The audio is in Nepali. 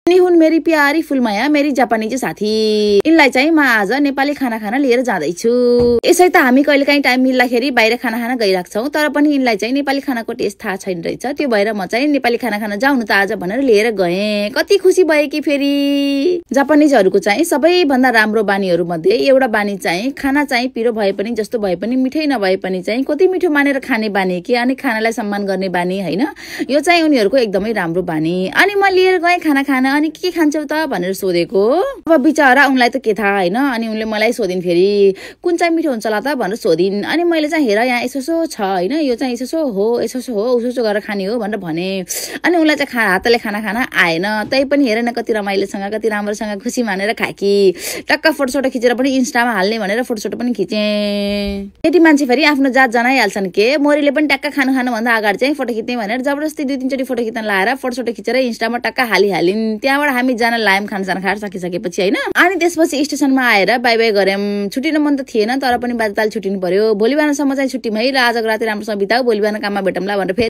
यिनी हुन् मेरी प्यारी फुलमाया मेरी जापानी साथी। यिनलाई चाहिँ म आज नेपाली खाना खान लिएर जाँदैछु। यसै त हामी कहिलेकाहीँ टाइम मिल्दाखेरि बाहिर खाना खान गइरहेको छौँ, तर पनि यिनलाई चाहिँ नेपाली खानाको टेस्ट थाहा छैन रहेछ। त्यो भएर म चाहिँ नेपाली खाना खान जाउँ न त आज भनेर लिएर गएँ। कति खुसी भए कि फेरि। जापानिजहरूको चाहिँ सबैभन्दा राम्रो बानीहरू मध्ये एउटा बानी चाहिँ खाना चाहिँ पिरो भए पनि जस्तो भए पनि मिठै नभए पनि चाहिँ कति मिठो मानेर खाने बानी कि, अनि खानालाई सम्मान गर्ने बानी हैन। यो चाहिँ उनीहरूको एकदमै राम्रो बानी। अनि म लिएर गएँ खाना खान। अनि के खान्छौ त भनेर सोधेको। अब बिचरा उनलाई त के थाहा हैन। अनि उनले मलाई सोधिन् फेरि कुन चाहिँ मिठो हुन्छ होला त भनेर सोधिन्। अनि मैले चाहिँ हेर यहाँ यसो छ हैन, यो चाहिँ यसो हो उसो गरेर खाने हो भनेर भने। अनि उनलाई चाहिँ हातले खाना खान आएन। तै पनि हेर न कति रमाइलोसँग कति राम्रोसँग खुसी मानेर खाकी। टक्क फोटोसोटो खिचेर पनि इन्स्टामा हाल्ने भनेर फोटोसोटो पनि खिचे। केटी मान्छे फेरि आफ्नो जात जनाइहाल्छन् के। मोरीले पनि टक्क खानु भन्दा अगाडि चाहिँ फोटो खिच्ने भनेर जबरजस्ती 2-3 चोटि फोटो खिच्न लाएर फोटोसोटो खिचेर इन्स्टामा टक्क हालिहालिन्। त्यहाँबाट हामी जान लायम खानसाना खाएर सकिसकेपछि हैन। अनि त्यसपछि स्टेसनमा आएर बाई बाई गर्यौं। छुटिन मन त थिएन, तर पनि बाध्यताले छुटिनु पर्यो। भोलि बिहानसम्म चाहिँ छुट्टीमै र आजको राति राम्रोसँग बिताऊ, भोलि बिहान काममा भेटौँला भनेर फेरि